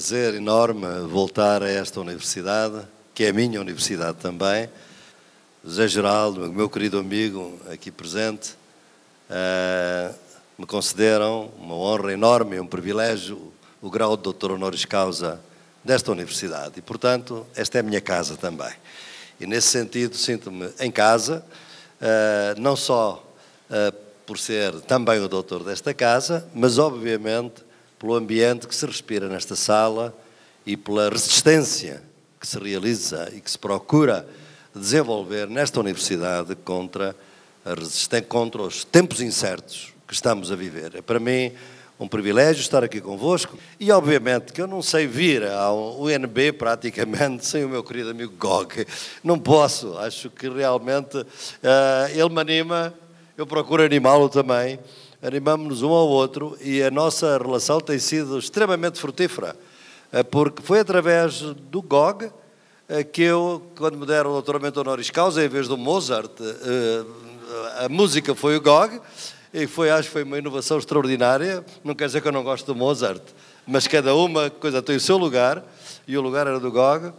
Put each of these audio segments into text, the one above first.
prazer enorme voltar a esta universidade, que é a minha universidade também. José Geraldo, meu querido amigo aqui presente, me consideram uma honra enorme, um privilégio, o grau de doutor honoris causa desta universidade. E, portanto, esta é a minha casa também. E, nesse sentido, sinto-me em casa, não só por ser também o doutor desta casa, mas, obviamente, pelo ambiente que se respira nesta sala e pela resistência que se realiza e que se procura desenvolver nesta universidade contra os tempos incertos que estamos a viver. É para mim um privilégio estar aqui convosco e, obviamente, que eu não sei vir ao UNB praticamente sem o meu querido amigo Gog. Não posso, acho que realmente ele me anima, eu procuro animá-lo também, animamos-nos um ao outro e a nossa relação tem sido extremamente frutífera, porque foi através do Gog que eu, quando me deram o doutoramento honoris causa, em vez do Mozart, a música foi o Gog, e acho que foi uma inovação extraordinária. Não quer dizer que eu não gosto do Mozart, mas cada uma coisa tem o seu lugar, e o lugar era do Gog.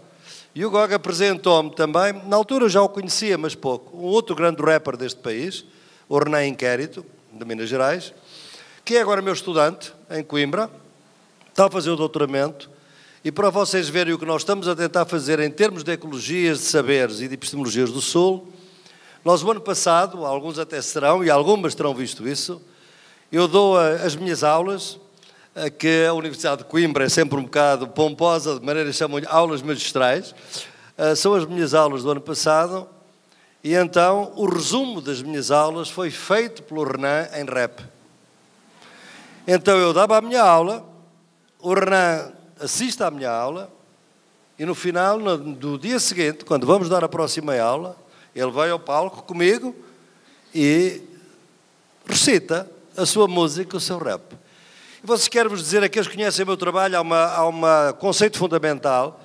E o Gog apresentou-me também, na altura eu já o conhecia, mas pouco, um outro grande rapper deste país, o René Inquérito, de Minas Gerais, que é agora meu estudante em Coimbra, está a fazer o doutoramento, e para vocês verem o que nós estamos a tentar fazer em termos de ecologias, de saberes e de epistemologias do Sul, nós o ano passado, alguns até serão, e algumas terão visto isso, eu dou as minhas aulas, que a Universidade de Coimbra é sempre um bocado pomposa, de maneira que chamam-lhe aulas magistrais, são as minhas aulas do ano passado, e então o resumo das minhas aulas foi feito pelo Renan em rap. Então eu dava a minha aula, o Renan assiste à minha aula, e no final, do dia seguinte, quando vamos dar a próxima aula, ele vai ao palco comigo e recita a sua música, o seu rap. E vocês quero-vos dizer, aqueles que conhecem o meu trabalho, há um conceito fundamental,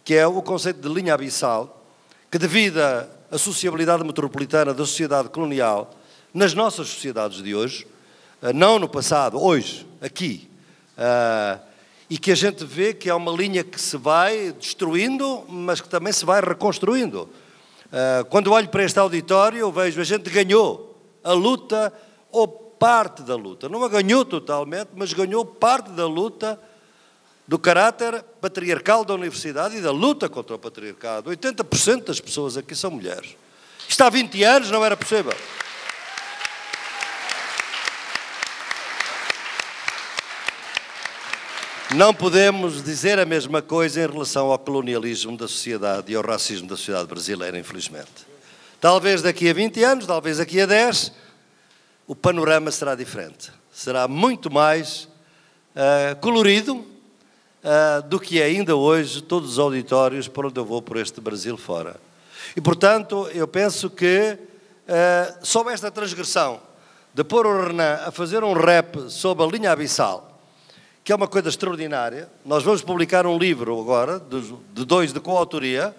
que é o conceito de linha abissal, que devido à sociabilidade metropolitana da sociedade colonial, nas nossas sociedades de hoje, não no passado, hoje, aqui, e que a gente vê que é uma linha que se vai destruindo, mas que também se vai reconstruindo. Quando eu olho para este auditório, eu vejo a gente ganhou a luta, ou parte da luta. Não a ganhou totalmente, mas ganhou parte da luta do caráter patriarcal da universidade e da luta contra o patriarcado. 80% das pessoas aqui são mulheres. Isto há 20 anos não era possível. Não podemos dizer a mesma coisa em relação ao colonialismo da sociedade e ao racismo da sociedade brasileira, infelizmente. Talvez daqui a 20 anos, talvez daqui a 10, o panorama será diferente. Será muito mais colorido do que é ainda hoje todos os auditórios por onde eu vou por este Brasil fora. E, portanto, eu penso que sob esta transgressão de pôr o Renan a fazer um rap sobre a linha abissal, que é uma coisa extraordinária. Nós vamos publicar um livro agora, de dois de coautoria,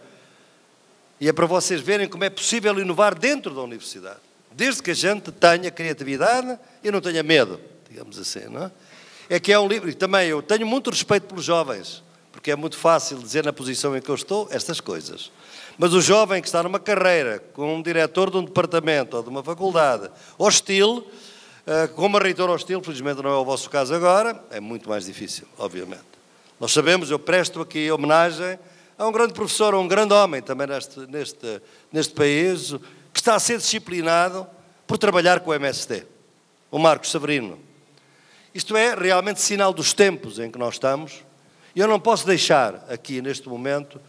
e é para vocês verem como é possível inovar dentro da universidade, desde que a gente tenha criatividade e não tenha medo, digamos assim, não é? É que é um livro, e também eu tenho muito respeito pelos jovens, porque é muito fácil dizer na posição em que eu estou estas coisas. Mas o jovem que está numa carreira, com um diretor de um departamento ou de uma faculdade hostil, como reitor hostil, felizmente não é o vosso caso agora, é muito mais difícil, obviamente. Nós sabemos, eu presto aqui homenagem a um grande professor, a um grande homem também neste país, que está a ser disciplinado por trabalhar com o MST, o Marcos Severino. Isto é realmente sinal dos tempos em que nós estamos, e eu não posso deixar aqui, neste momento,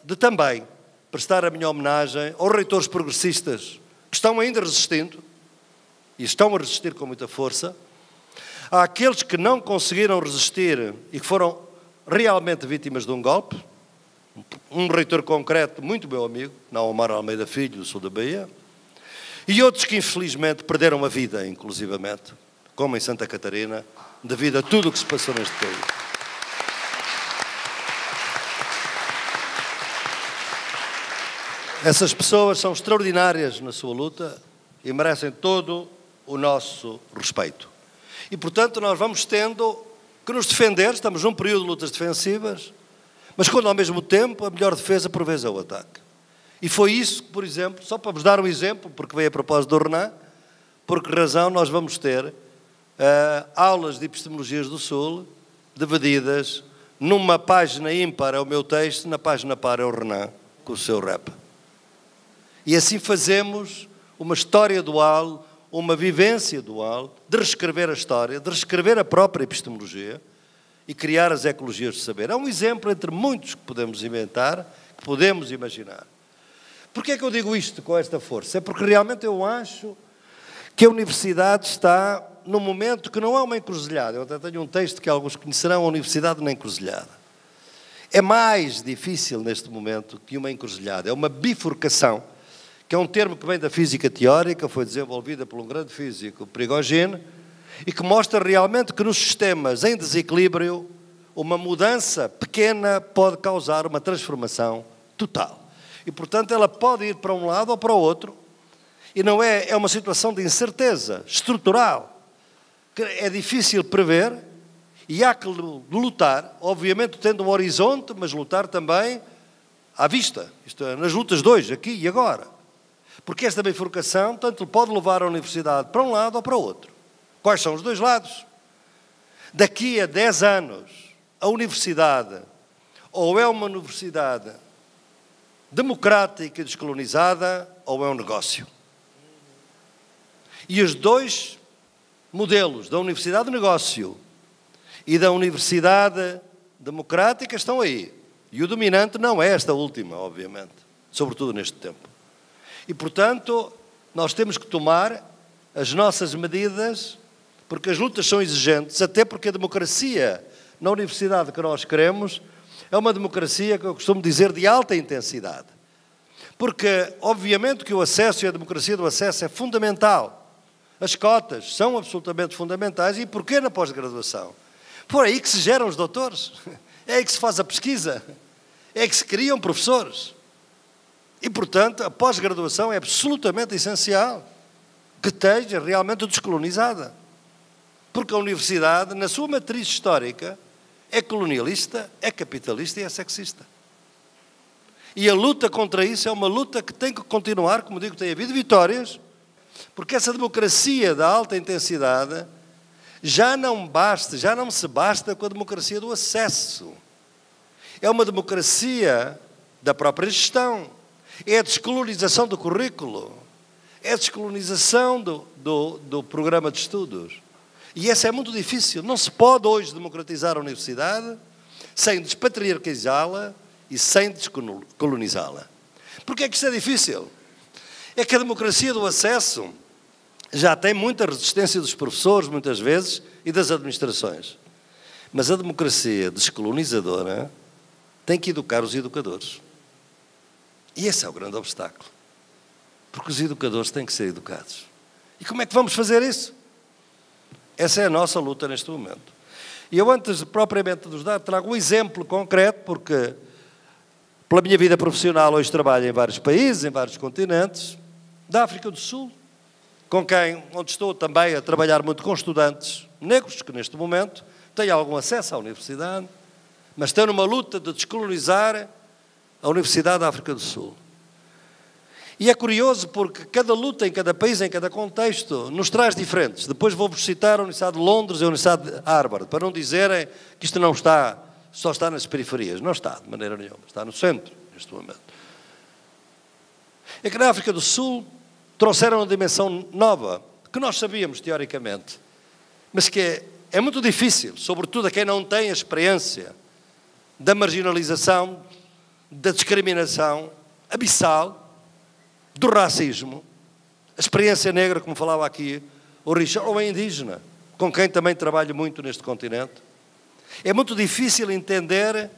de também prestar a minha homenagem aos reitores progressistas que estão ainda resistindo, e estão a resistir com muita força, àqueles que não conseguiram resistir e que foram realmente vítimas de um golpe, um reitor concreto, muito meu amigo, Naomar Almeida Filho, do sul da Bahia, e outros que infelizmente perderam a vida, inclusivamente, como em Santa Catarina, devido a tudo o que se passou neste país. Essas pessoas são extraordinárias na sua luta e merecem todo o nosso respeito. E, portanto, nós vamos tendo que nos defender, estamos num período de lutas defensivas, mas quando ao mesmo tempo a melhor defesa por vezes é o ataque. E foi isso que, por exemplo, só para vos dar um exemplo, porque veio a propósito do Renan, por que razão nós vamos ter aulas de epistemologias do Sul divididas numa página ímpar é o meu texto, na página par é o Renan, com o seu rap. E assim fazemos uma história dual, uma vivência dual, de reescrever a história, de reescrever a própria epistemologia e criar as ecologias do saber. É um exemplo entre muitos que podemos inventar, que podemos imaginar. Porquê é que eu digo isto com esta força? É porque realmente eu acho que a universidade está num momento que não é uma encruzilhada. Eu até tenho um texto que alguns conhecerão, a universidade na encruzilhada. É mais difícil neste momento que uma encruzilhada, é uma bifurcação, que é um termo que vem da física teórica, foi desenvolvida por um grande físico, Prigogine, e que mostra realmente que nos sistemas em desequilíbrio, uma mudança pequena pode causar uma transformação total. E, portanto, ela pode ir para um lado ou para o outro, e não é uma situação de incerteza estrutural, que é difícil prever, e há que lutar, obviamente tendo um horizonte, mas lutar também à vista, isto é, nas lutas de hoje, aqui e agora. Porque esta bifurcação, tanto pode levar a universidade para um lado ou para o outro. Quais são os dois lados? Daqui a 10 anos, a universidade ou é uma universidade democrática e descolonizada ou é um negócio. E os dois modelos, da universidade de negócio e da universidade democrática, estão aí. E o dominante não é esta última, obviamente, sobretudo neste tempo. E, portanto, nós temos que tomar as nossas medidas, porque as lutas são exigentes, até porque a democracia na universidade que nós queremos é uma democracia que eu costumo dizer de alta intensidade. Porque, obviamente, que o acesso e a democracia do acesso é fundamental. As cotas são absolutamente fundamentais. E porquê na pós-graduação? Por aí que se geram os doutores. É aí que se faz a pesquisa. É aí que se criam professores. E, portanto, a pós-graduação é absolutamente essencial que esteja realmente descolonizada. Porque a universidade, na sua matriz histórica, é colonialista, é capitalista e é sexista. E a luta contra isso é uma luta que tem que continuar, como digo, tem havido vitórias, porque essa democracia da alta intensidade já não se basta com a democracia do acesso. É uma democracia da própria gestão, é a descolonização do currículo, é a descolonização do programa de estudos. E essa é muito difícil. Não se pode hoje democratizar a universidade sem despatriarcalizá-la e sem descolonizá-la. Porquê é que isto é difícil? É que a democracia do acesso já tem muita resistência dos professores, muitas vezes, e das administrações. Mas a democracia descolonizadora tem que educar os educadores. E esse é o grande obstáculo. Porque os educadores têm que ser educados. E como é que vamos fazer isso? Essa é a nossa luta neste momento. E eu, antes propriamente de vos dar, trago um exemplo concreto, porque pela minha vida profissional hoje trabalho em vários países, em vários continentes, da África do Sul, onde estou também a trabalhar muito com estudantes negros, que neste momento têm algum acesso à universidade, mas estão numa luta de descolonizar a Universidade da África do Sul. E é curioso porque cada luta em cada país, em cada contexto, nos traz diferentes. Depois vou-vos citar a Universidade de Londres e a Universidade de Harvard, para não dizerem que isto não está, só está nas periferias. Não está, de maneira nenhuma. Está no centro, neste momento. É que na África do Sul trouxeram uma dimensão nova, que nós sabíamos, teoricamente, mas que é muito difícil, sobretudo a quem não tem a experiência da marginalização, da discriminação abissal, do racismo, a experiência negra, como falava aqui o Richard, ou a indígena, com quem também trabalho muito neste continente. É muito difícil entender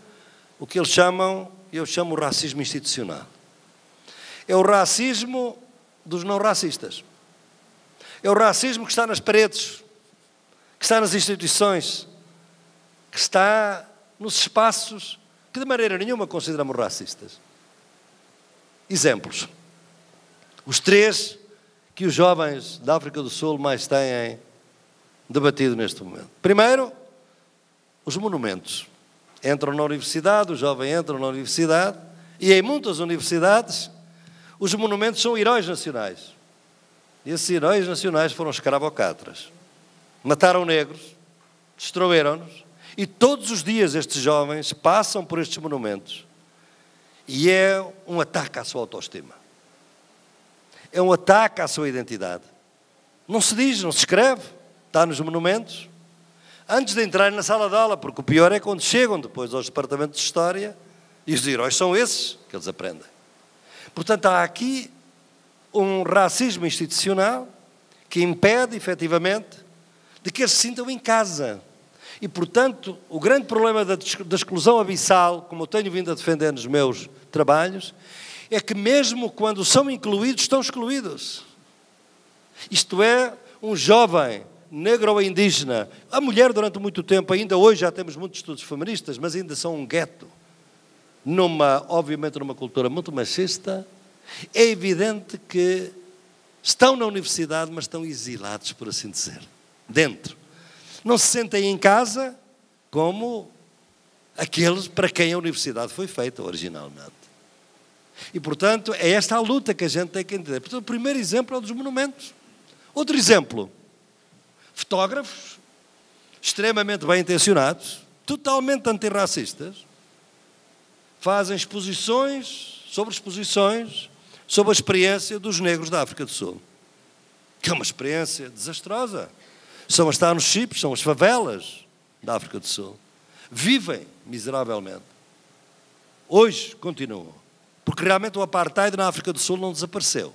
o que eles chamam, eu chamo o racismo institucional. É o racismo dos não racistas. É o racismo que está nas paredes, que está nas instituições, que está nos espaços que de maneira nenhuma consideramos racistas. Exemplos. Os 3 que os jovens da África do Sul mais têm debatido neste momento. Primeiro, os monumentos. Entram na universidade, o jovem entra na universidade, e em muitas universidades os monumentos são heróis nacionais. E esses heróis nacionais foram escravocratas. Mataram negros, destruíram-nos, e todos os dias estes jovens passam por estes monumentos. E é um ataque à sua autoestima. É um ataque à sua identidade. Não se diz, não se escreve, está nos monumentos. Antes de entrarem na sala de aula, porque o pior é quando chegam depois aos departamentos de História, e os heróis são esses que eles aprendem. Portanto, há aqui um racismo institucional que impede, efetivamente, de que eles se sintam em casa. E, portanto, o grande problema da exclusão abissal, como eu tenho vindo a defender nos meus trabalhos, é que mesmo quando são incluídos, estão excluídos. Isto é, um jovem negro ou indígena, a mulher durante muito tempo, ainda hoje já temos muitos estudos feministas, mas ainda são um gueto, obviamente numa cultura muito machista. É evidente que estão na universidade, mas estão exilados, por assim dizer, dentro. Não se sentem em casa como aqueles para quem a universidade foi feita originalmente. E, portanto, é esta a luta que a gente tem que entender. Portanto, o primeiro exemplo é o dos monumentos. Outro exemplo, fotógrafos extremamente bem intencionados, totalmente antirracistas, fazem exposições sobre a experiência dos negros da África do Sul, que é uma experiência desastrosa. São a estar nos chips, são as favelas da África do Sul. Vivem miseravelmente. Hoje continuam. Porque realmente o apartheid na África do Sul não desapareceu.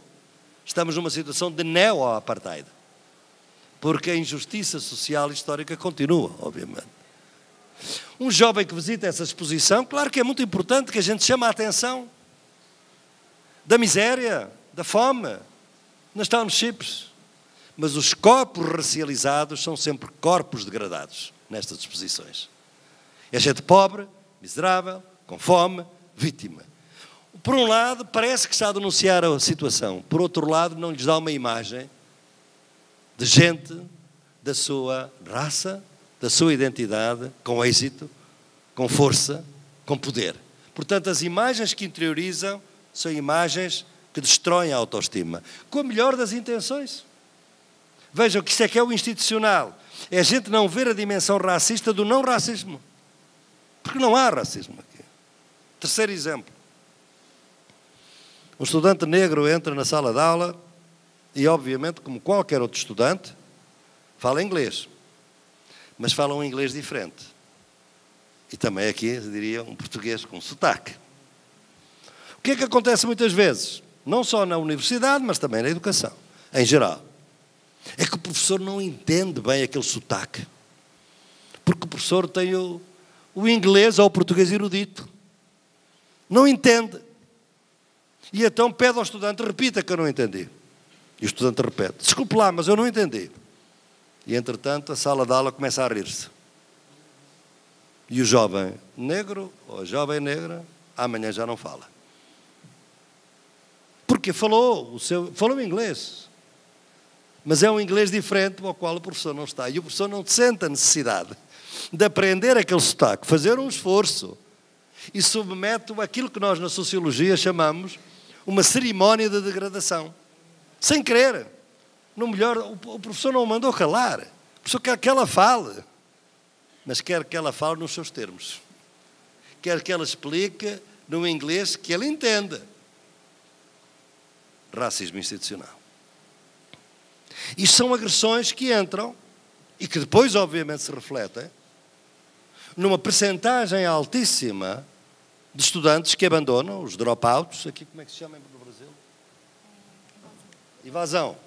Estamos numa situação de neo-apartheid. Porque a injustiça social e histórica continua, obviamente. Um jovem que visita essa exposição, claro que é muito importante que a gente chame a atenção da miséria, da fome, nas townships. Mas os corpos racializados são sempre corpos degradados nestas exposições. É gente pobre, miserável, com fome, vítima. Por um lado, parece que está a denunciar a situação. Por outro lado, não lhes dá uma imagem de gente da sua raça, da sua identidade, com êxito, com força, com poder. Portanto, as imagens que interiorizam são imagens que destroem a autoestima, com a melhor das intenções. Vejam que isto é que é o institucional. É a gente não ver a dimensão racista do não racismo. Porque não há racismo aqui. Terceiro exemplo. Um estudante negro entra na sala de aula e, obviamente, como qualquer outro estudante, fala inglês. Mas fala um inglês diferente. E também aqui, eu diria, um português com sotaque. O que é que acontece muitas vezes? Não só na universidade, mas também na educação, em geral. É que o professor não entende bem aquele sotaque. Porque o professor tem o inglês ou o português erudito. Não entende. E então pede ao estudante, repita que eu não entendi. E o estudante repete, desculpe lá, mas eu não entendi. E entretanto a sala de aula começa a rir-se. E o jovem negro, ou a jovem negra, amanhã já não fala. Porque falou inglês. Mas é um inglês diferente ao qual o professor não está. E o professor não sente a necessidade de aprender aquele sotaque, fazer um esforço. E submete-o àquilo que nós na sociologia chamamos uma cerimónia de degradação. Sem querer. No melhor, o professor não o mandou calar. O professor quer que ela fale. Mas quer que ela fale nos seus termos. Quer que ela explique no inglês que ele entenda. Racismo institucional. Isto são agressões que entram e que depois, obviamente, se refletem numa percentagem altíssima de estudantes que abandonam, os dropouts, aqui como é que se chama no Brasil? Evasão.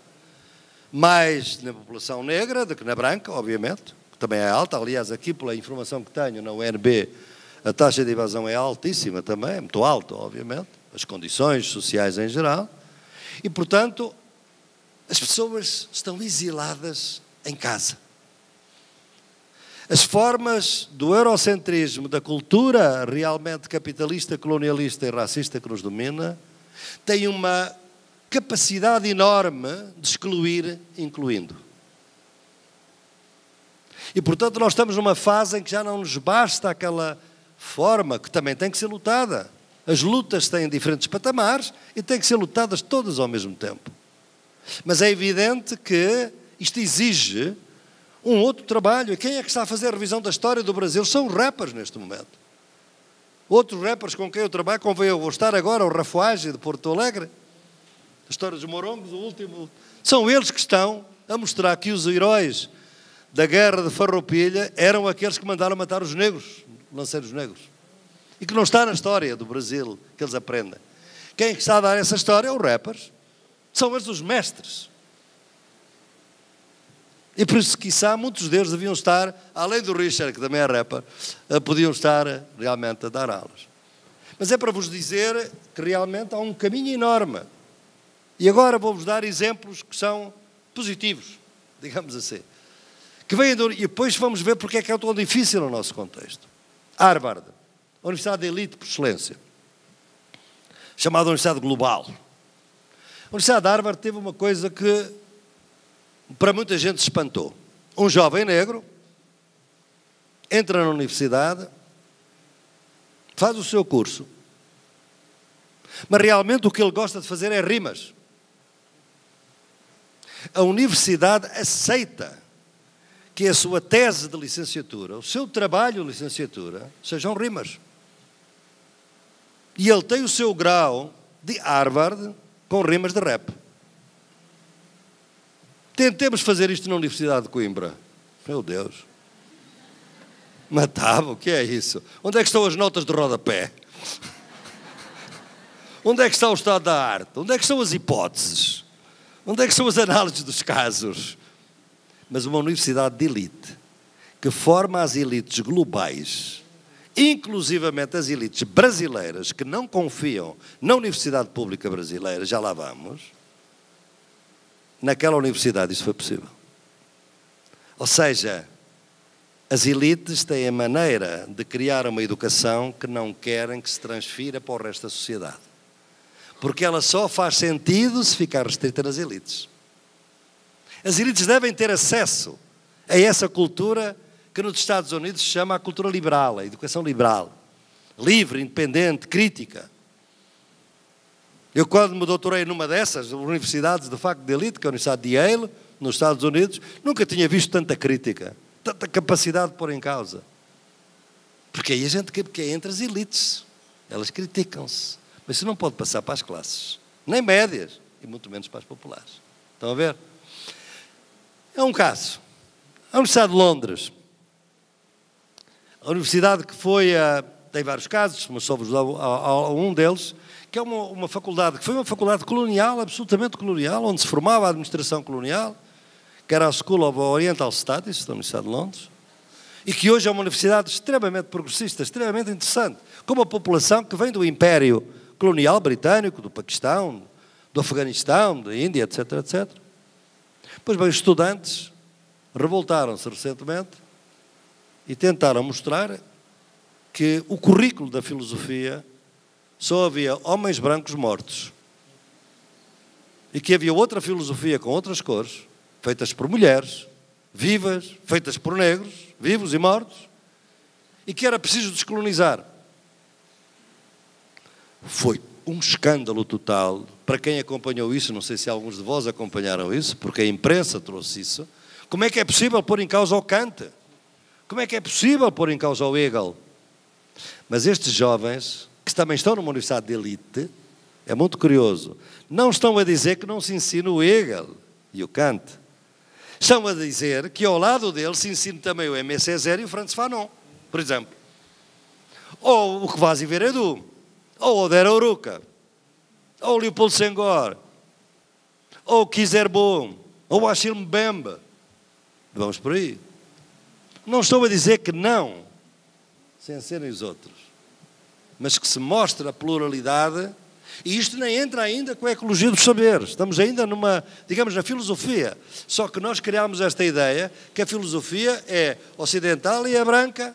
Mais na população negra do que na branca, obviamente, que também é alta. Aliás, aqui, pela informação que tenho, na UNB, a taxa de evasão é altíssima também, é muito alta, obviamente, as condições sociais em geral. E, portanto, as pessoas estão exiladas em casa. As formas do eurocentrismo, da cultura realmente capitalista, colonialista e racista que nos domina, têm uma capacidade enorme de excluir, incluindo. E, portanto, nós estamos numa fase em que já não nos basta aquela forma que também tem que ser lutada. As lutas têm diferentes patamares e têm que ser lutadas todas ao mesmo tempo. Mas é evidente que isto exige um outro trabalho. E quem é que está a fazer a revisão da história do Brasil? São os rappers neste momento. Outros rappers com quem eu trabalho, como eu vou estar agora, o Rafuage de Porto Alegre, a história dos morongos, o último. São eles que estão a mostrar que os heróis da guerra de Farroupilha eram aqueles que mandaram matar os negros, lanceiros negros. E que não está na história do Brasil, que eles aprendem. Quem é que está a dar essa história? É os rappers. São eles os mestres. E por isso, quiçá, muitos deles deviam estar, além do Richard, que também é rapper, podiam estar realmente a dar aulas. Mas é para vos dizer que realmente há um caminho enorme. E agora vou-vos dar exemplos que são positivos, digamos assim. Que vêm e depois vamos ver porque é que é tão difícil no nosso contexto. Harvard, a Universidade de Elite por excelência, chamada Universidade Global. A Universidade de Harvard teve uma coisa que para muita gente se espantou. Um jovem negro entra na universidade, faz o seu curso, mas realmente o que ele gosta de fazer é rimas. A universidade aceita que a sua tese de licenciatura, o seu trabalho de licenciatura, sejam rimas. E ele tem o seu grau de Harvard com rimas de rap. Tentemos fazer isto na Universidade de Coimbra. Meu Deus. Matava, o que é isso? Onde é que estão as notas de rodapé? Onde é que está o estado da arte? Onde é que estão as hipóteses? Onde é que são as análises dos casos? Mas uma universidade de elite, que forma as elites globais, inclusivamente as elites brasileiras, que não confiam na Universidade Pública Brasileira, já lá vamos, naquela universidade isso foi possível. Ou seja, as elites têm a maneira de criar uma educação que não querem que se transfira para o resto da sociedade. Porque ela só faz sentido se ficar restrita nas elites. As elites devem ter acesso a essa cultura que nos Estados Unidos se chama a cultura liberal, a educação liberal. Livre, independente, crítica. Eu, quando me doutorei numa dessas universidades, de facto, de elite, que é a Universidade de Yale, nos Estados Unidos, nunca tinha visto tanta crítica, tanta capacidade de pôr em causa. Porque aí a gente que é entre as elites. Elas criticam-se. Mas isso não pode passar para as classes, nem médias, e muito menos para as populares. Estão a ver? É um caso. A Universidade de Londres. A universidade que foi, tem vários casos, mas só vos dou um deles, que é uma faculdade, que foi uma faculdade colonial, absolutamente colonial, onde se formava a administração colonial, que era a School of Oriental Studies, da Universidade de Londres, e que hoje é uma universidade extremamente progressista, extremamente interessante, com uma população que vem do Império Colonial Britânico, do Paquistão, do Afeganistão, da Índia, etc, etc. Pois bem, os estudantes revoltaram-se recentemente e tentaram mostrar que o currículo da filosofia só havia homens brancos mortos e que havia outra filosofia com outras cores, feitas por mulheres, vivas, feitas por negros, vivos e mortos, e que era preciso descolonizar. Foi um escândalo total. Para quem acompanhou isso, não sei se alguns de vós acompanharam isso, porque a imprensa trouxe isso. Como é que é possível pôr em causa o Kant? Como é que é possível pôr em causa o Hegel? Mas estes jovens, que também estão numa universidade de elite, é muito curioso, não estão a dizer que não se ensina o Hegel e o Kant. Estão a dizer que ao lado deles se ensina também o Aimé Césaire e o Frantz Fanon, por exemplo. Ou o Kvasi Veredu, ou o Odero Oruca, ou o Leopoldo Senghor, ou o Kizer Bohm, ou o Achille Mbembe. Vamos por aí. Não estou a dizer que não se ensinem os outros, mas que se mostre a pluralidade, e isto nem entra ainda com a ecologia dos saberes. Estamos ainda numa, digamos, na filosofia. Só que nós criámos esta ideia que a filosofia é ocidental e é branca.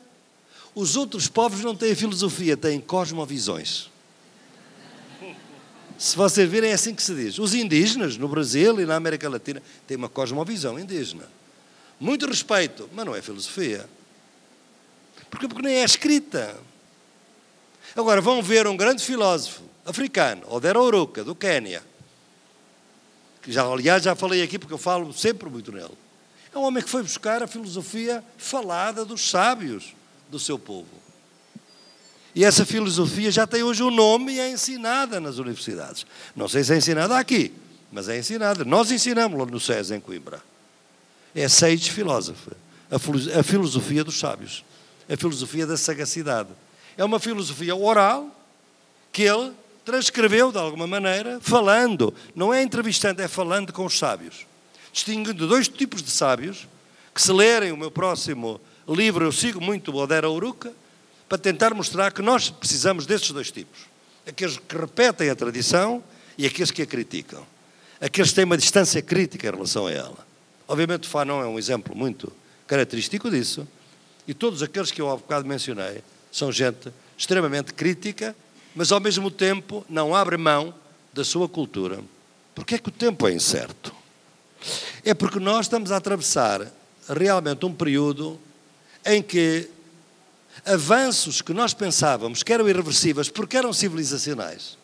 Os outros povos não têm filosofia, têm cosmovisões. Se vocês virem, é assim que se diz. Os indígenas, no Brasil e na América Latina, têm uma cosmovisão indígena. muito respeito, mas não é filosofia. Porque nem é escrita. Agora, vão ver um grande filósofo africano, Odero Oruka, do Quénia, que aliás, já falei aqui porque eu falo sempre muito nele. É um homem que foi buscar a filosofia falada dos sábios do seu povo. E essa filosofia já tem hoje um nome e é ensinada nas universidades. Não sei se é ensinada aqui, mas é ensinada. Nós ensinamos-la no SES, em Coimbra. É Sage Philosophy, a filosofia dos sábios, a filosofia da sagacidade. É uma filosofia oral que ele transcreveu de alguma maneira, falando. Não é entrevistando, é falando com os sábios. Distinguindo dois tipos de sábios, que se lerem o meu próximo livro, eu sigo muito o Odero Oruka, para tentar mostrar que nós precisamos desses dois tipos. Aqueles que repetem a tradição e aqueles que a criticam. Aqueles que têm uma distância crítica em relação a ela. Obviamente o Fanon é um exemplo muito característico disso. E todos aqueles que eu há bocado mencionei são gente extremamente crítica, mas ao mesmo tempo não abre mão da sua cultura. Porque é que o tempo é incerto? É porque nós estamos a atravessar realmente um período em que avanços que nós pensávamos que eram irreversíveis porque eram civilizacionais,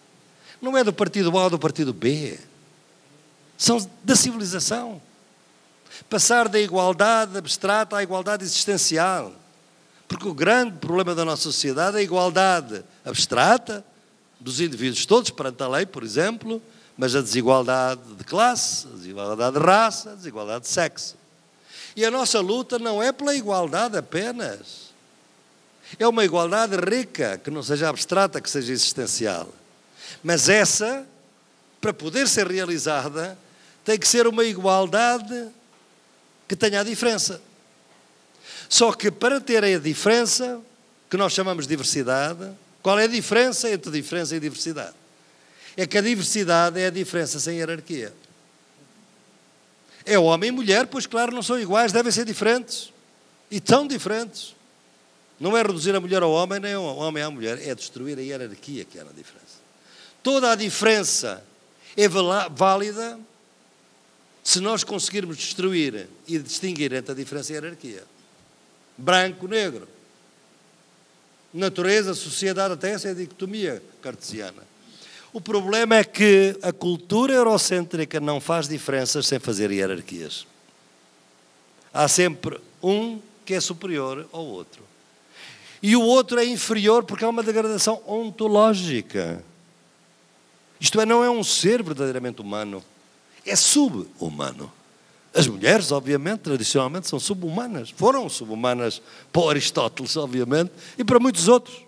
não é do partido A ou do partido B, são da civilização. Passar da igualdade abstrata à igualdade existencial, porque o grande problema da nossa sociedade é a igualdade abstrata dos indivíduos todos perante a lei, por exemplo, mas a desigualdade de classe, a desigualdade de raça, a desigualdade de sexo. E a nossa luta não é pela igualdade apenas. É uma igualdade rica, que não seja abstrata, que seja existencial. Mas essa, para poder ser realizada, tem que ser uma igualdade que tenha a diferença. Só que para ter a diferença, que nós chamamos de diversidade, qual é a diferença entre diferença e diversidade? É que a diversidade é a diferença sem hierarquia. É homem e mulher, pois claro, não são iguais, devem ser diferentes. E tão diferentes. Não é reduzir a mulher ao homem, nem o homem à mulher, é destruir a hierarquia que é a diferença. Toda a diferença é válida se nós conseguirmos destruir e distinguir entre a diferença e a hierarquia. Branco, negro. Natureza, sociedade, até essa é a dicotomia cartesiana. O problema é que a cultura eurocêntrica não faz diferenças sem fazer hierarquias. Há sempre um que é superior ao outro. E o outro é inferior porque há uma degradação ontológica. Isto é, não é um ser verdadeiramente humano, é sub-humano. As mulheres, obviamente, tradicionalmente são sub-humanas. Foram sub-humanas para Aristóteles, obviamente, e para muitos outros.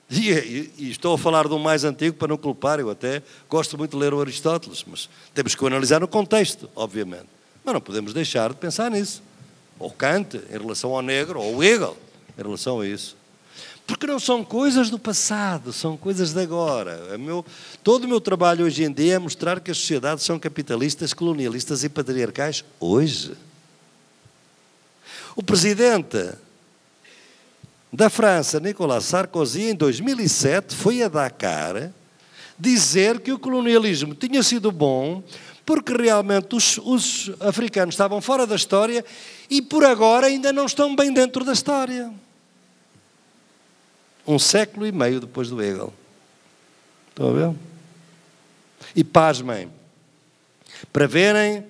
E estou a falar de um mais antigo para não culpar, eu até gosto muito de ler o Aristóteles, mas temos que o analisar no contexto, obviamente. Mas não podemos deixar de pensar nisso. Ou Kant, em relação ao negro, ou Hegel, em relação a isso. Porque não são coisas do passado, são coisas de agora. Todo o meu trabalho hoje em dia é mostrar que as sociedades são capitalistas, colonialistas e patriarcais hoje. O presidente da França, Nicolas Sarkozy, em 2007, foi a Dakar dizer que o colonialismo tinha sido bom porque realmente os africanos estavam fora da história e por agora ainda não estão bem dentro da história. 1 século e meio depois do Hegel. Estão a ver? E pasmem, para verem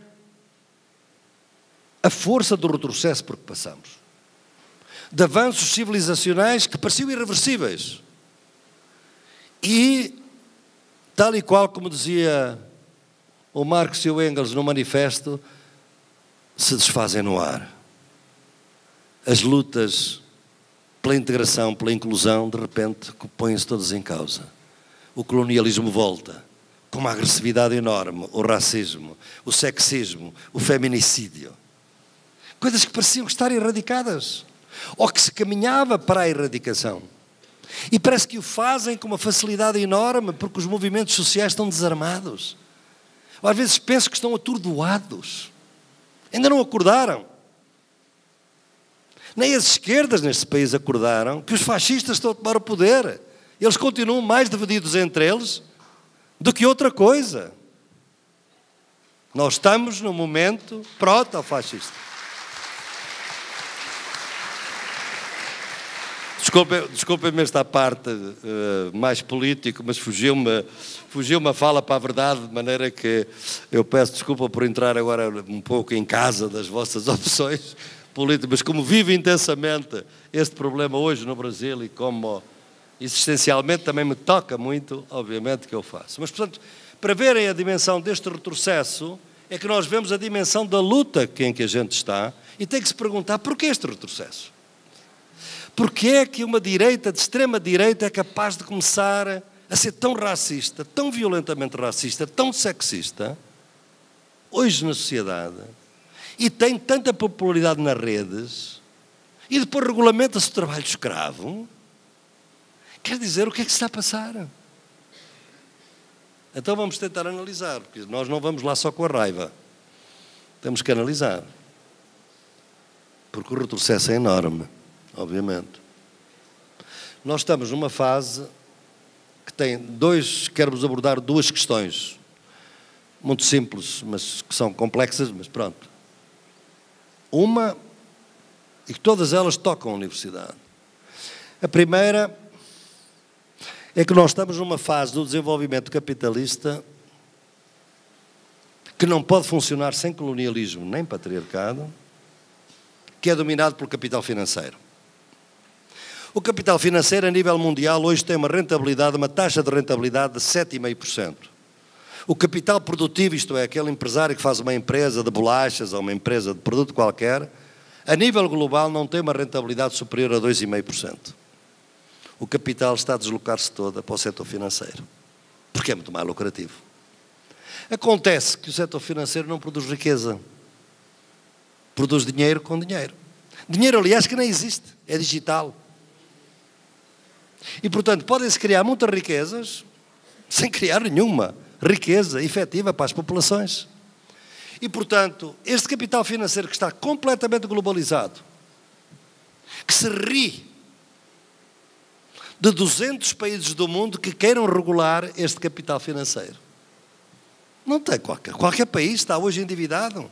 a força do retrocesso por que passamos. De avanços civilizacionais que pareciam irreversíveis. E, tal e qual como dizia o Marx e o Engels no manifesto, se desfazem no ar. As lutas pela integração, pela inclusão, de repente põem-se todas em causa. O colonialismo volta, com uma agressividade enorme, o racismo, o sexismo, o feminicídio. Coisas que pareciam estar erradicadas, ou que se caminhava para a erradicação. E parece que o fazem com uma facilidade enorme, porque os movimentos sociais estão desarmados. Ou às vezes penso que estão atordoados. Ainda não acordaram. Nem as esquerdas neste país acordaram que os fascistas estão a tomar o poder. Eles continuam mais divididos entre eles do que outra coisa. Nós estamos num momento proto-fascista. Desculpem-me esta parte mais político, mas fugiu-me a fala para a verdade, de maneira que eu peço desculpa por entrar agora um pouco em casa das vossas opções políticas, mas como vivo intensamente este problema hoje no Brasil e como existencialmente também me toca muito, obviamente que eu faço. Mas, portanto, para verem a dimensão deste retrocesso, é que nós vemos a dimensão da luta em que a gente está e tem que se perguntar porquê este retrocesso? Porquê é que uma direita de extrema-direita é capaz de começar a ser tão racista, tão violentamente racista, tão sexista, hoje na sociedade, e tem tanta popularidade nas redes, e depois regulamenta-se o trabalho escravo? Quer dizer, o que é que se está a passar? Então vamos tentar analisar, porque nós não vamos lá só com a raiva. Temos que analisar. Porque o retrocesso é enorme, obviamente. Nós estamos numa fase que quero-vos abordar duas questões, muito simples, mas que são complexas, mas pronto. Uma, e que todas elas tocam a universidade. A primeira é que nós estamos numa fase do desenvolvimento capitalista que não pode funcionar sem colonialismo nem patriarcado, que é dominado pelo capital financeiro. O capital financeiro a nível mundial hoje tem uma taxa de rentabilidade de 7,5%. O capital produtivo, isto é, aquele empresário que faz uma empresa de bolachas ou uma empresa de produto qualquer, a nível global não tem uma rentabilidade superior a 2,5%. O capital está a deslocar-se toda para o setor financeiro, porque é muito mais lucrativo. Acontece que o setor financeiro não produz riqueza, produz dinheiro com dinheiro. Dinheiro, aliás, que nem existe, é digital. E, portanto, podem-se criar muitas riquezas sem criar nenhuma riqueza efetiva para as populações. E, portanto, este capital financeiro que está completamente globalizado, que se ri de 200 países do mundo que queiram regular este capital financeiro. Não tem qualquer país está hoje endividado.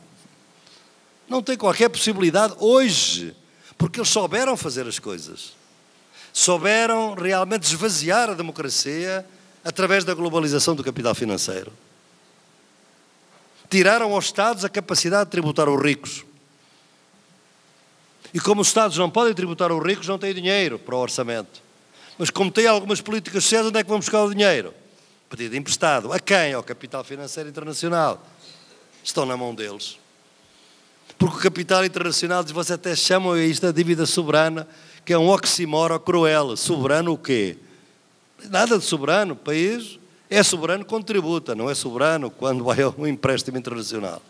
Não tem qualquer possibilidade hoje, porque eles souberam fazer as coisas. Souberam realmente esvaziar a democracia através da globalização do capital financeiro. Tiraram aos Estados a capacidade de tributar os ricos. E como os Estados não podem tributar os ricos, não têm dinheiro para o orçamento. Mas como tem algumas políticas sociais, onde é que vão buscar o dinheiro? Pedido emprestado. A quem? Ao capital financeiro internacional. Estão na mão deles. Porque o capital internacional, vocês até chamam isto a dívida soberana, que é um oxímoro cruel. Soberano o quê? Nada de soberano. O país é soberano quando tributa, não é soberano quando vai a um empréstimo internacional.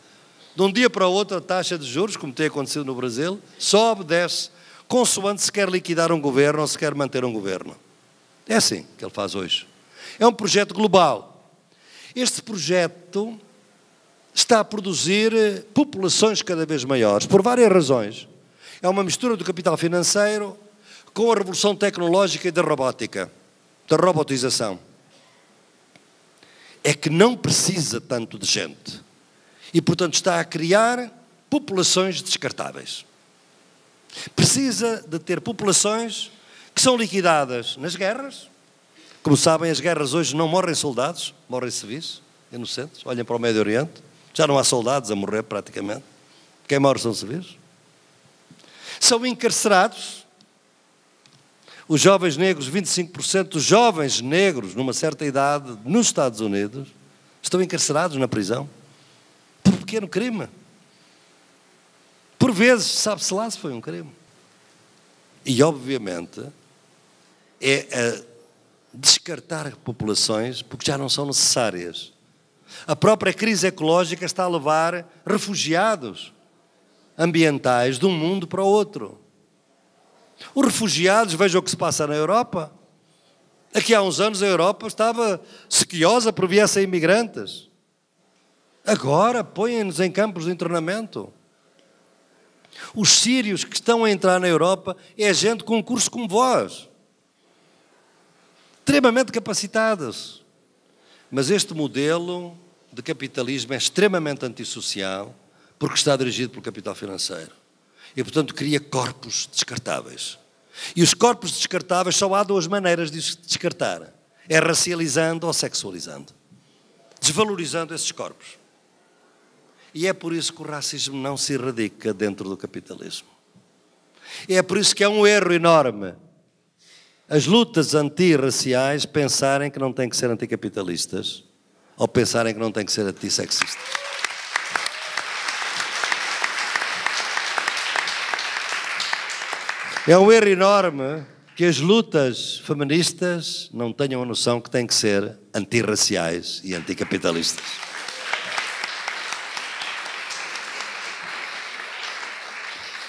De um dia para o outro, a taxa de juros, como tem acontecido no Brasil, sobe, desce, consoante se quer liquidar um governo ou se quer manter um governo. É assim que ele faz hoje. É um projeto global. Este projeto está a produzir populações cada vez maiores, por várias razões. É uma mistura do capital financeiro com a revolução tecnológica e da robótica, da robotização. É que não precisa tanto de gente. E, portanto, está a criar populações descartáveis. Precisa de ter populações que são liquidadas nas guerras. Como sabem, as guerras hoje não morrem soldados, morrem civis, inocentes. Olhem para o Médio Oriente, já não há soldados a morrer praticamente. Quem morre são civis. São encarcerados. Os jovens negros, 25% dos jovens negros numa certa idade nos Estados Unidos estão encarcerados na prisão por pequeno crime. Por vezes, sabe-se lá se foi um crime. E, obviamente, é a descartar populações porque já não são necessárias. A própria crise ecológica está a levar refugiados ambientais de um mundo para o outro. Os refugiados, vejam o que se passa na Europa. Aqui há uns anos a Europa estava sequiosa por viessem imigrantes. Agora põem-nos em campos de internamento. Os sírios que estão a entrar na Europa é gente com um curso como vós. Extremamente capacitados. Mas este modelo de capitalismo é extremamente antissocial porque está dirigido pelo capital financeiro. E, portanto, cria corpos descartáveis. E os corpos descartáveis só há duas maneiras de os descartar. É racializando ou sexualizando. Desvalorizando esses corpos. E é por isso que o racismo não se erradica dentro do capitalismo. E é por isso que é um erro enorme as lutas antirraciais pensarem que não têm que ser anticapitalistas ou pensarem que não têm que ser antissexistas. É um erro enorme que as lutas feministas não tenham a noção que têm que ser antirraciais e anticapitalistas.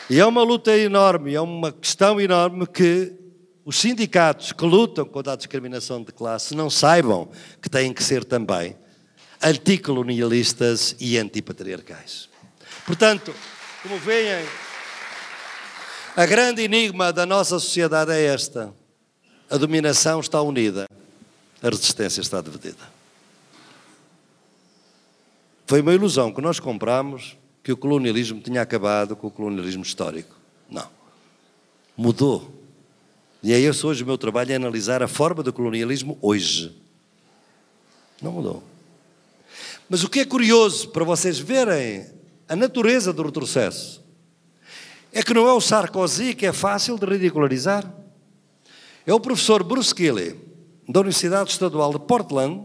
E é uma luta enorme, é uma questão enorme que os sindicatos que lutam contra a discriminação de classe não saibam que têm que ser também anticolonialistas e antipatriarcais. Portanto, como veem, a grande enigma da nossa sociedade é esta. A dominação está unida, a resistência está dividida. Foi uma ilusão que nós compramos que o colonialismo tinha acabado com o colonialismo histórico. Não. Mudou. E é esse hoje o meu trabalho, é analisar a forma do colonialismo hoje. Não mudou. Mas o que é curioso para vocês verem a natureza do retrocesso é que não é o Sarkozy que é fácil de ridicularizar. É o professor Bruce Keeley, da Universidade Estadual de Portland,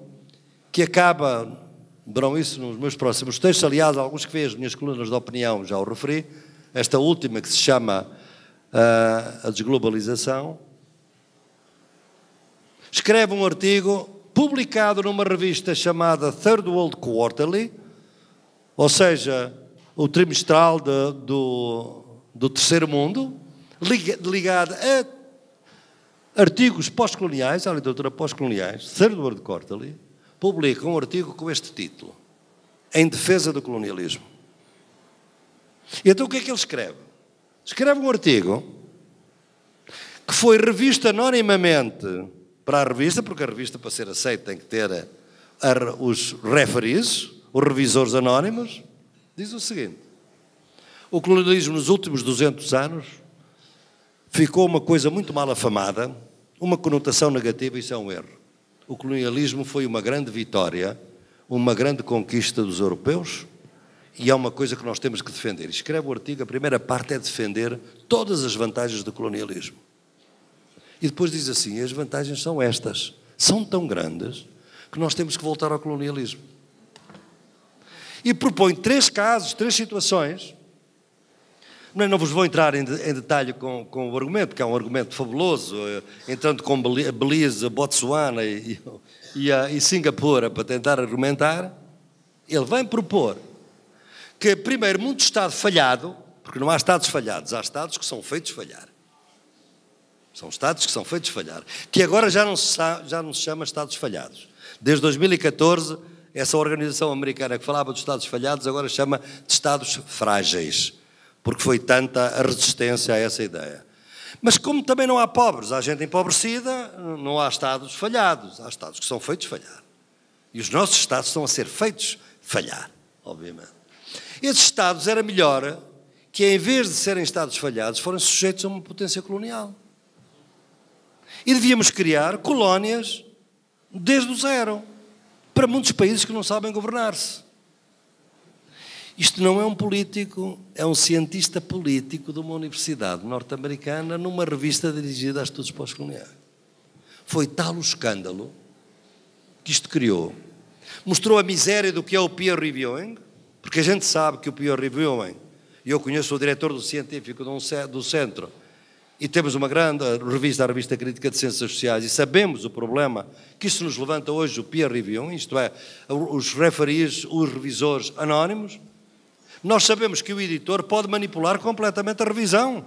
que acaba, verão isso nos meus próximos textos, aliás, alguns que fez as minhas colunas de opinião já o referi, esta última que se chama A Desglobalização, escreve um artigo publicado numa revista chamada Third World Quarterly, ou seja, o trimestral do terceiro mundo, ligado a artigos pós-coloniais, à literatura pós-coloniais. Third World Quarterly publica um artigo com este título: Em defesa do colonialismo. E então o que é que ele escreve? Escreve um artigo que foi revisto anonimamente para a revista, porque a revista, para ser aceita, tem que ter os referees, os revisores anónimos. Diz o seguinte: o colonialismo nos últimos 200 anos ficou uma coisa muito mal afamada, uma conotação negativa, isso é um erro. O colonialismo foi uma grande vitória, uma grande conquista dos europeus e é uma coisa que nós temos que defender. Escreve o artigo, a primeira parte é defender todas as vantagens do colonialismo. E depois diz assim: as vantagens são estas, são tão grandes que nós temos que voltar ao colonialismo. E propõe 3 casos, 3 situações. Não vos vou entrar em detalhe com o argumento, porque é um argumento fabuloso, entrando com Belize, Botsuana e Singapura para tentar argumentar. Ele vem propor que, primeiro, muito Estado falhado, porque não há Estados falhados, há Estados que são feitos falhar. São Estados que são feitos falhar, que agora já não se chama Estados falhados. Desde 2014, essa organização americana que falava dos Estados falhados agora chama de Estados frágeis, porque foi tanta a resistência a essa ideia. Mas como também não há pobres, há gente empobrecida, não há Estados falhados, há Estados que são feitos falhar. E os nossos Estados estão a ser feitos falhar, obviamente. Esses Estados era melhor que, em vez de serem Estados falhados, fossem sujeitos a uma potência colonial. E devíamos criar colónias desde o zero, para muitos países que não sabem governar-se. Isto não é um político, é um cientista político de uma universidade norte-americana numa revista dirigida a estudos pós-coloniais. Foi tal o escândalo que isto criou. Mostrou a miséria do que é o peer reviewing, porque a gente sabe que o peer reviewing, e eu conheço o diretor do científico do centro, e temos uma grande revista, a Revista Crítica de Ciências Sociais, e sabemos o problema que isso nos levanta hoje, o peer reviewing, isto é, os referees, os revisores anónimos. Nós sabemos que o editor pode manipular completamente a revisão.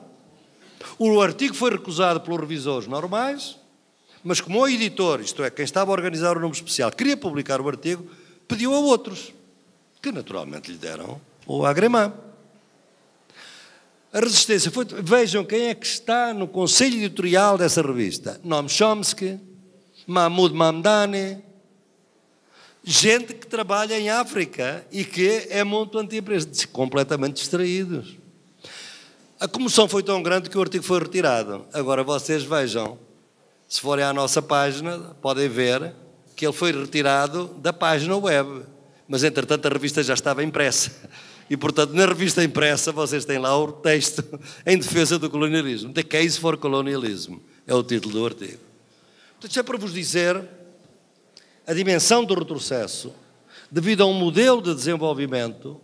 O artigo foi recusado pelos revisores normais, mas como o editor, isto é, quem estava a organizar o número especial, queria publicar o artigo, pediu a outros, que naturalmente lhe deram o agremã. A resistência foi... Vejam quem é que está no conselho editorial dessa revista. Noam Chomsky, Mahmoud Mamdani, gente que trabalha em África e que é muito anti-imprensa, completamente distraídos. A comoção foi tão grande que o artigo foi retirado. Agora vocês vejam, se forem à nossa página, podem ver que ele foi retirado da página web. Mas, entretanto, a revista já estava impressa. E, portanto, na revista impressa, vocês têm lá o texto em defesa do colonialismo. The Case for Colonialism é o título do artigo. Portanto, isto é para vos dizer a dimensão do retrocesso devido a um modelo de desenvolvimento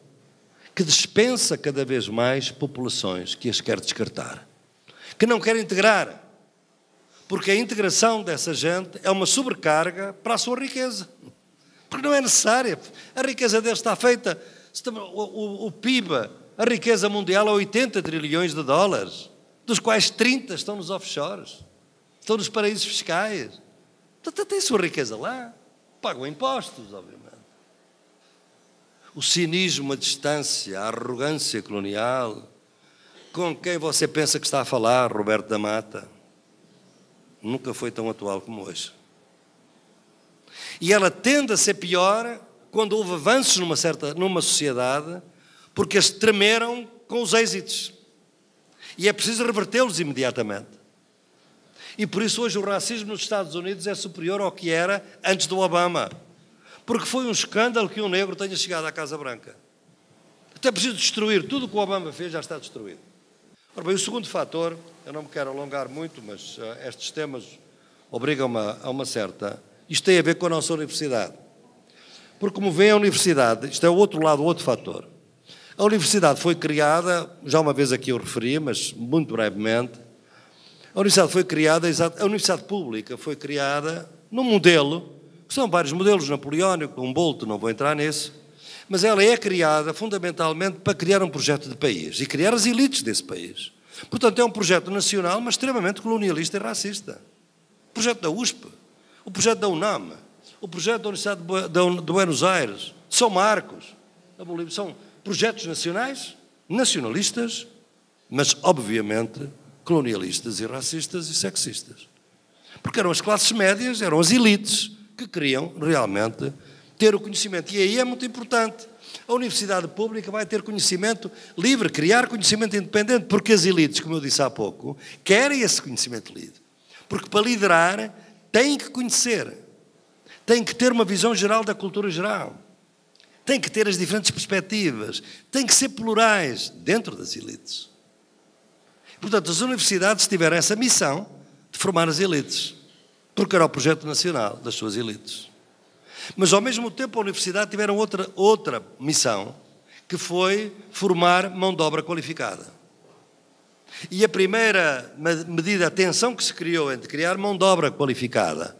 que dispensa cada vez mais populações que as quer descartar, que não quer integrar, porque a integração dessa gente é uma sobrecarga para a sua riqueza, porque não é necessária. A riqueza deles está feita, o PIB, a riqueza mundial é 80 trilhões de dólares, dos quais 30 estão nos offshores, estão nos paraísos fiscais. Portanto, tem a sua riqueza lá, pagam impostos, obviamente. O cinismo, a distância, a arrogância colonial, com quem você pensa que está a falar, Roberto da Mata, nunca foi tão atual como hoje. E ela tende a ser pior quando houve avanços numa sociedade, porque as tremeram com os êxitos. E é preciso revertê-los imediatamente. E por isso hoje o racismo nos Estados Unidos é superior ao que era antes do Obama. Porque foi um escândalo que um negro tenha chegado à Casa Branca. Até preciso destruir. Tudo o que o Obama fez já está destruído. Ora bem, o segundo fator, eu não me quero alongar muito, mas estes temas obrigam-me a uma certa... Isto tem a ver com a nossa universidade. Porque, como vê, a universidade, isto é o outro lado, o outro fator. A universidade foi criada, já uma vez aqui eu referi, mas muito brevemente, a universidade pública foi criada num modelo, que são vários modelos napoleónicos, Humboldt, não vou entrar nisso, mas ela é criada fundamentalmente para criar um projeto de país e criar as elites desse país. Portanto, é um projeto nacional, mas extremamente colonialista e racista. O projeto da USP, o projeto da UNAM, o projeto da Universidade de Buenos Aires, de São Marcos, da Bolívia, são projetos nacionais, nacionalistas, mas, obviamente, colonialistas e racistas e sexistas. Porque eram as classes médias, eram as elites que queriam realmente ter o conhecimento. E aí é muito importante. A universidade pública vai ter conhecimento livre, criar conhecimento independente, porque as elites, como eu disse há pouco, querem esse conhecimento livre. Porque para liderar têm que conhecer, têm que ter uma visão geral da cultura geral, têm que ter as diferentes perspectivas, têm que ser plurais dentro das elites. Portanto, as universidades tiveram essa missão de formar as elites, porque era o projeto nacional das suas elites. Mas, ao mesmo tempo, a universidade tiveram outra missão, que foi formar mão de obra qualificada. E a primeira medida, a tensão que se criou entre criar mão de obra qualificada,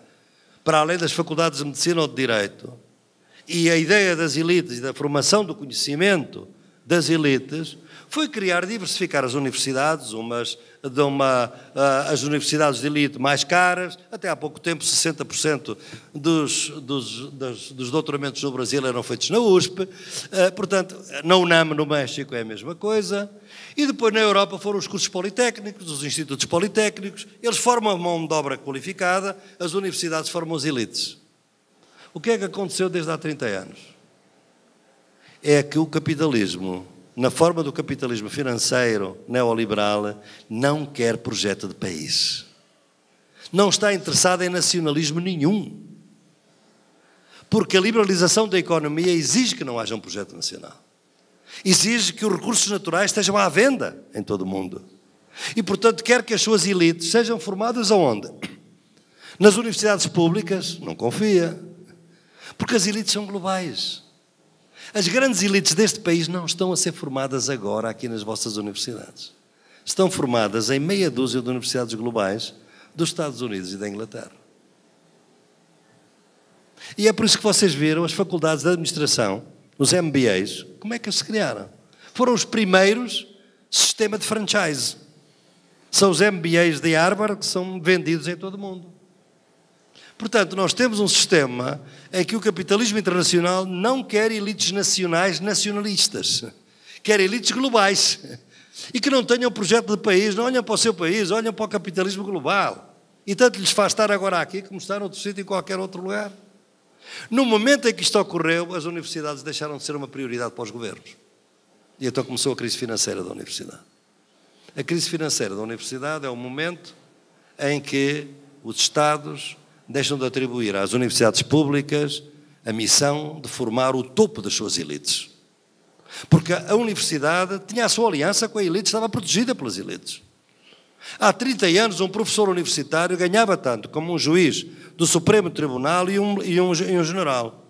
para além das faculdades de medicina ou de direito, e a ideia das elites e da formação do conhecimento das elites, foi diversificar as universidades, as universidades de elite mais caras. Até há pouco tempo 60% dos doutoramentos no Brasil eram feitos na USP, portanto, na UNAM no México é a mesma coisa, e depois na Europa foram os cursos politécnicos, os institutos politécnicos, eles formam a mão de obra qualificada, as universidades formam as elites. O que é que aconteceu desde há 30 anos? É que o capitalismo, na forma do capitalismo financeiro neoliberal, não quer projeto de país. Não está interessado em nacionalismo nenhum. Porque a liberalização da economia exige que não haja um projeto nacional. Exige que os recursos naturais estejam à venda em todo o mundo. E, portanto, quer que as suas elites sejam formadas aonde? Nas universidades públicas? Não confia. Porque as elites são globais. As grandes elites deste país não estão a ser formadas agora aqui nas vossas universidades. Estão formadas em meia dúzia de universidades globais dos Estados Unidos e da Inglaterra. E é por isso que vocês viram as faculdades de administração, os MBAs, como é que eles se criaram? Foram os primeiros sistema de franchise. São os MBAs de Harvard que são vendidos em todo o mundo. Portanto, nós temos um sistema em que o capitalismo internacional não quer elites nacionais nacionalistas, quer elites globais, e que não tenham projeto de país, não olham para o seu país, olham para o capitalismo global. E tanto lhes faz estar agora aqui como estar noutro sítio em qualquer outro lugar. No momento em que isto ocorreu, as universidades deixaram de ser uma prioridade para os governos. E então começou a crise financeira da universidade. A crise financeira da universidade é o momento em que os Estados deixam de atribuir às universidades públicas a missão de formar o topo das suas elites. Porque a universidade tinha a sua aliança com a elite, estava protegida pelas elites. Há 30 anos, um professor universitário ganhava tanto como um juiz do Supremo Tribunal e um general.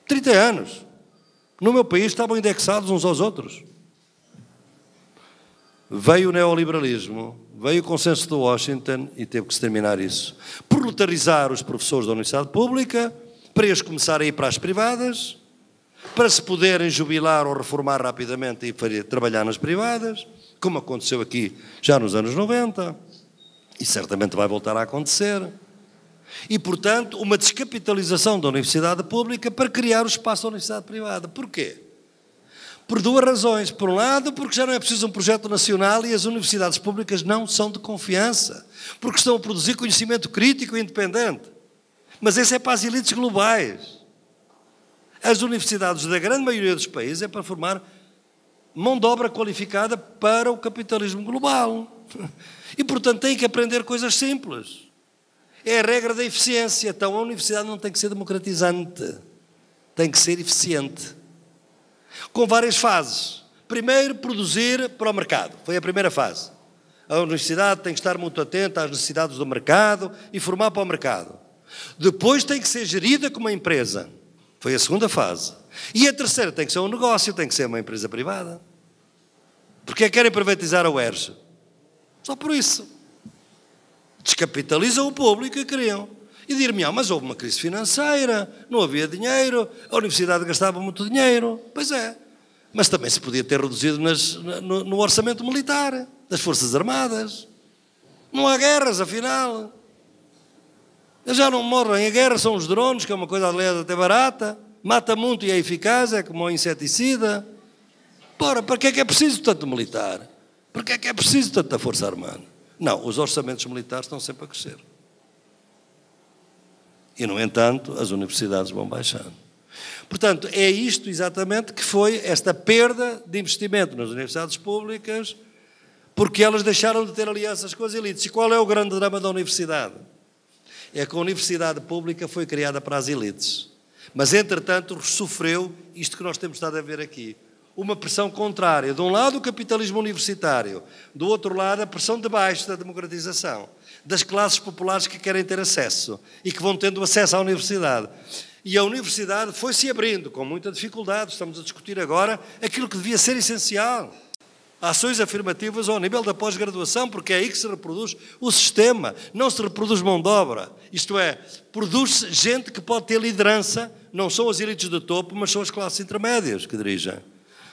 30 anos. No meu país estavam indexados uns aos outros. Veio o neoliberalismo, veio o consenso de Washington e teve que se terminar isso. Proletarizar os professores da universidade pública, para eles começarem a ir para as privadas, para se poderem jubilar ou reformar rapidamente e trabalhar nas privadas, como aconteceu aqui já nos anos 90, e certamente vai voltar a acontecer. E, portanto, uma descapitalização da universidade pública para criar o espaço da universidade privada. Porquê? Por duas razões. Por um lado, porque já não é preciso um projeto nacional e as universidades públicas não são de confiança, porque estão a produzir conhecimento crítico e independente. Mas esse é para as elites globais. As universidades da grande maioria dos países é para formar mão de obra qualificada para o capitalismo global. E, portanto, têm que aprender coisas simples. É a regra da eficiência. Então, a universidade não tem que ser democratizante, tem que ser eficiente. Com várias fases. Primeiro, produzir para o mercado. Foi a primeira fase. A universidade tem que estar muito atenta às necessidades do mercado e formar para o mercado. Depois tem que ser gerida como uma empresa. Foi a segunda fase. E a terceira tem que ser um negócio, tem que ser uma empresa privada. Porque querem privatizar a UERJ? Só por isso. Descapitalizam o público e criam. E dir-me, mas houve uma crise financeira, não havia dinheiro, a universidade gastava muito dinheiro. Pois é. Mas também se podia ter reduzido no orçamento militar, das Forças Armadas. Não há guerras, afinal. Eles já não morrem. A guerra são os drones, que é uma coisa, aliás, até barata. Mata muito e é eficaz, é como um inseticida. Ora, para que é preciso tanto militar? Para que é preciso tanta Força Armada? Não, os orçamentos militares estão sempre a crescer. E, no entanto, as universidades vão baixando. Portanto, é isto exatamente que foi esta perda de investimento nas universidades públicas, porque elas deixaram de ter alianças com as elites. E qual é o grande drama da universidade? É que a universidade pública foi criada para as elites. Mas, entretanto, sofreu isto que nós temos estado a ver aqui. Uma pressão contrária. De um lado, o capitalismo universitário. Do outro lado, a pressão de baixo da democratização. Das classes populares que querem ter acesso e que vão tendo acesso à universidade. E a universidade foi-se abrindo com muita dificuldade. Estamos a discutir agora aquilo que devia ser essencial. Ações afirmativas ao nível da pós-graduação, porque é aí que se reproduz o sistema. Não se reproduz mão de obra. Isto é, produz-se gente que pode ter liderança. Não são as elites de topo, mas são as classes intermédias que dirigem.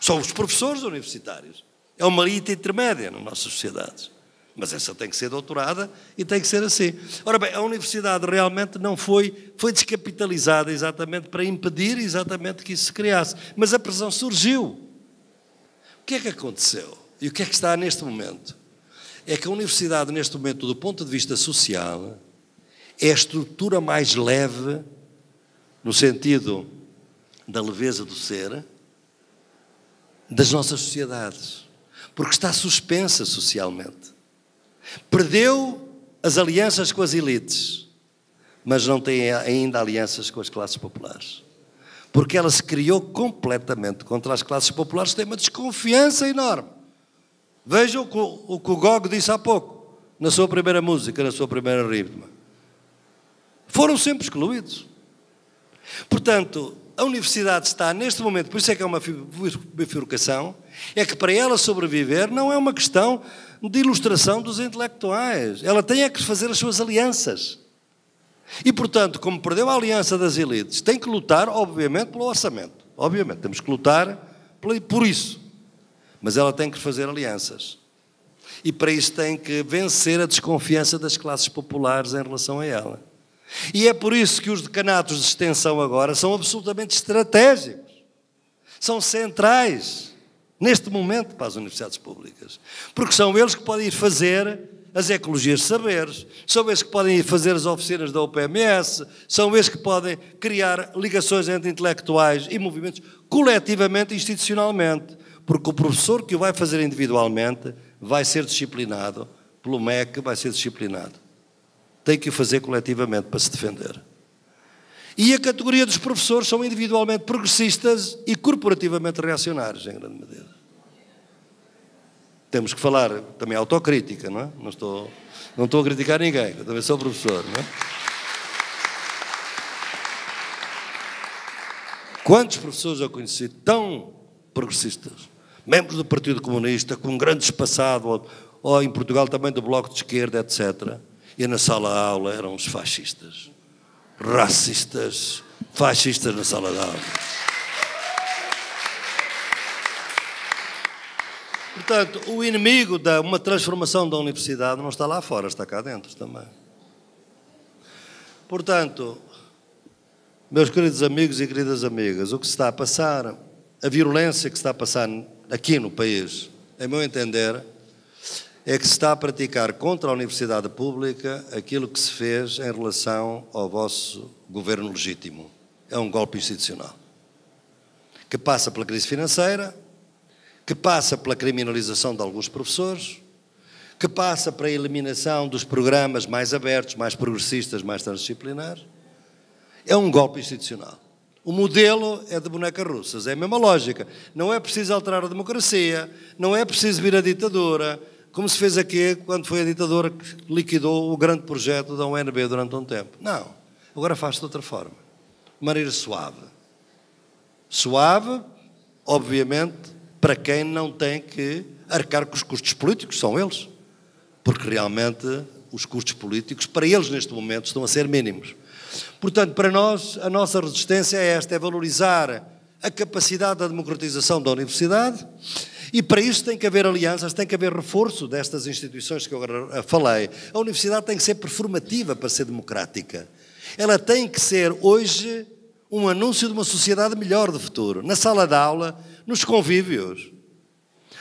São os professores universitários. É uma elite intermédia nas nossas sociedades. Mas essa tem que ser doutorada e tem que ser assim. Ora bem, a universidade realmente não foi descapitalizada exatamente para impedir exatamente que isso se criasse. Mas a pressão surgiu. O que é que aconteceu? E o que é que está neste momento? É que a universidade, neste momento, do ponto de vista social, é a estrutura mais leve, no sentido da leveza do ser, das nossas sociedades. Porque está suspensa socialmente. Perdeu as alianças com as elites, mas não tem ainda alianças com as classes populares. Porque ela se criou completamente contra as classes populares, tem uma desconfiança enorme. Vejam o que o Gog disse há pouco, na sua primeira música, na sua primeira rima. Foram sempre excluídos. Portanto, a universidade está neste momento, por isso é que é uma bifurcação, é que para ela sobreviver não é uma questão de ilustração dos intelectuais. Ela tem é que fazer as suas alianças. E, portanto, como perdeu a aliança das elites, tem que lutar, obviamente, pelo orçamento. Obviamente, temos que lutar por isso. Mas ela tem que fazer alianças. E para isso tem que vencer a desconfiança das classes populares em relação a ela. E é por isso que os decanatos de extensão agora são absolutamente estratégicos. São centrais, neste momento, para as universidades públicas. Porque são eles que podem ir fazer as ecologias de saberes, são eles que podem ir fazer as oficinas da OPMS, são eles que podem criar ligações entre intelectuais e movimentos coletivamente e institucionalmente. porque o professor que o vai fazer individualmente vai ser disciplinado, pelo MEC vai ser disciplinado. Tem que o fazer coletivamente para se defender. E a categoria dos professores são individualmente progressistas e corporativamente reacionários, em grande medida. Temos que falar também autocrítica, não é? Não estou a criticar ninguém, eu também sou professor, não é? Quantos professores eu conheci tão progressistas? Membros do Partido Comunista, com um grande espaçado, ou em Portugal também do Bloco de Esquerda, etc. E na sala-aula eram os fascistas. Racistas, fascistas na sala de aula. Portanto, o inimigo de uma transformação da universidade não está lá fora, está cá dentro também. Portanto, meus queridos amigos e queridas amigas, o que se está a passar, a violência que se está a passar aqui no país, em meu entender, é que se está a praticar contra a universidade pública aquilo que se fez em relação ao vosso governo legítimo. É um golpe institucional, que passa pela crise financeira, que passa pela criminalização de alguns professores, que passa pela eliminação dos programas mais abertos, mais progressistas, mais transdisciplinares. É um golpe institucional. O modelo é de bonecas russas, é a mesma lógica. Não é preciso alterar a democracia, não é preciso vir a ditadura, como se fez aqui quando foi a ditadura que liquidou o grande projeto da UNB durante um tempo. Não, agora faz-se de outra forma, de maneira suave. Suave, obviamente, para quem não tem que arcar com os custos políticos, são eles. Porque realmente os custos políticos, para eles neste momento, estão a ser mínimos. Portanto, para nós, a nossa resistência é esta, é valorizar a capacidade da democratização da universidade. E para isso tem que haver alianças, tem que haver reforço destas instituições que eu agora falei. A universidade tem que ser performativa para ser democrática. Ela tem que ser, hoje, um anúncio de uma sociedade melhor de futuro. Na sala de aula, nos convívios.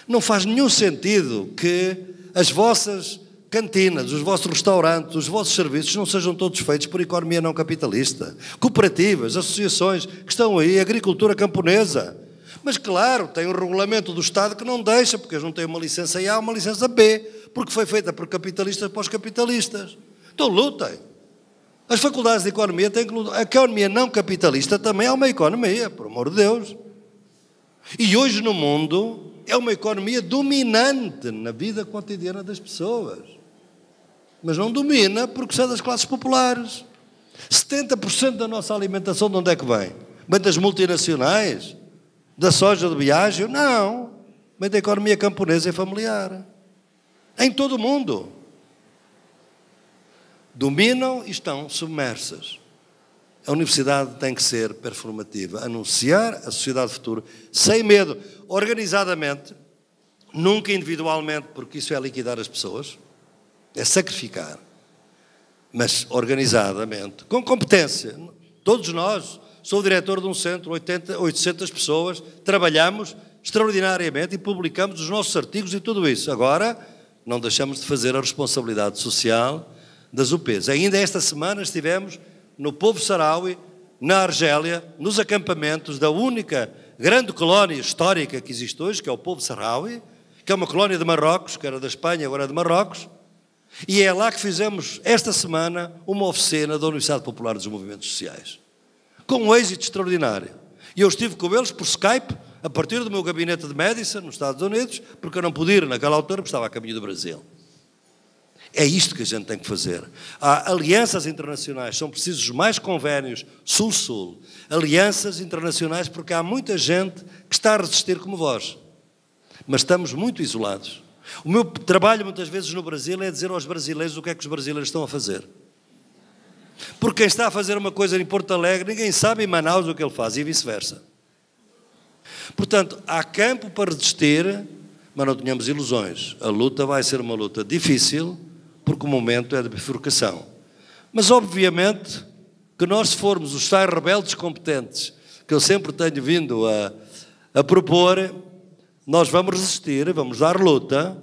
Não faz nenhum sentido que as vossas cantinas, os vossos restaurantes, os vossos serviços não sejam todos feitos por economia não capitalista. Cooperativas, associações que estão aí, agricultura camponesa. Mas, claro, tem um regulamento do Estado que não deixa, porque eles não têm uma licença A, uma licença B, porque foi feita por capitalistas para os capitalistas. Então, lutem. As faculdades de economia têm que lutar. A economia não capitalista também é uma economia, por amor de Deus. E hoje no mundo é uma economia dominante na vida cotidiana das pessoas. Mas não domina porque são das classes populares. 70% da nossa alimentação de onde é que vem? Vem das multinacionais? Da soja de viagem? Não. Vem da economia camponesa e familiar. Em todo o mundo. Dominam e estão submersas. A universidade tem que ser performativa. Anunciar a sociedade futura sem medo, organizadamente, nunca individualmente, porque isso é liquidar as pessoas, é sacrificar, mas organizadamente, com competência. Todos nós, sou diretor de um centro, 800 pessoas, trabalhamos extraordinariamente e publicamos os nossos artigos e tudo isso. Agora, não deixamos de fazer a responsabilidade social das UPs. Ainda esta semana estivemos no povo saharaui, na Argélia, nos acampamentos da única grande colónia histórica que existe hoje, que é o povo saharaui, que é uma colónia de Marrocos, que era da Espanha, agora é de Marrocos, e é lá que fizemos, esta semana, uma oficina da Universidade Popular dos Movimentos Sociais, com um êxito extraordinário. E eu estive com eles por Skype, a partir do meu gabinete de Madison, nos Estados Unidos, porque eu não pude ir naquela altura, porque estava a caminho do Brasil. É isto que a gente tem que fazer. Há alianças internacionais, são precisos mais convénios sul-sul. Alianças internacionais porque há muita gente que está a resistir como vós. Mas estamos muito isolados. O meu trabalho muitas vezes no Brasil é dizer aos brasileiros o que é que os brasileiros estão a fazer. Porque quem está a fazer uma coisa em Porto Alegre, ninguém sabe em Manaus o que ele faz e vice-versa. Portanto, há campo para resistir, mas não tenhamos ilusões. A luta vai ser uma luta difícil, porque o momento é de bifurcação. Mas, obviamente, que nós, se formos os tais rebeldes competentes, que eu sempre tenho vindo a propor, nós vamos resistir, vamos dar luta.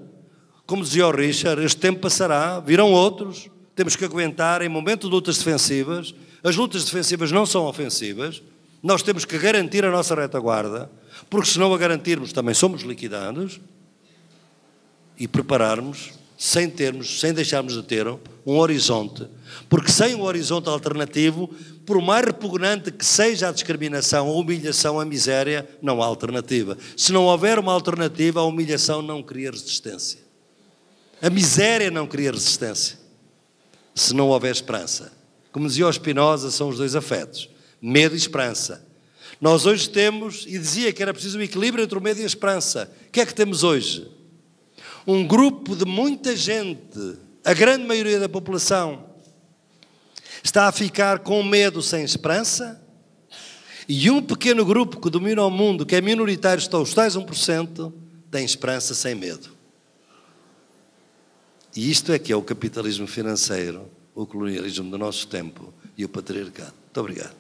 Como dizia o Richard, este tempo passará, virão outros, temos que aguentar em momento de lutas defensivas. As lutas defensivas não são ofensivas, nós temos que garantir a nossa retaguarda, Porque se não a garantirmos, também somos liquidados, e prepararmos, sem deixarmos de ter um horizonte. Porque sem um horizonte alternativo, por mais repugnante que seja a discriminação, a humilhação, a miséria, não há alternativa. Se não houver uma alternativa, a humilhação não cria resistência. A miséria não cria resistência. Se não houver esperança. Como dizia o Spinoza, são os dois afetos. Medo e esperança. Nós hoje temos, e dizia que era preciso um equilíbrio entre o medo e a esperança. O que é que temos hoje? Um grupo de muita gente, a grande maioria da população, está a ficar com medo sem esperança, e um pequeno grupo que domina o mundo, que é minoritário, estão os tais 1%, tem esperança sem medo. E isto é que é o capitalismo financeiro, o colonialismo do nosso tempo e o patriarcado. Muito obrigado.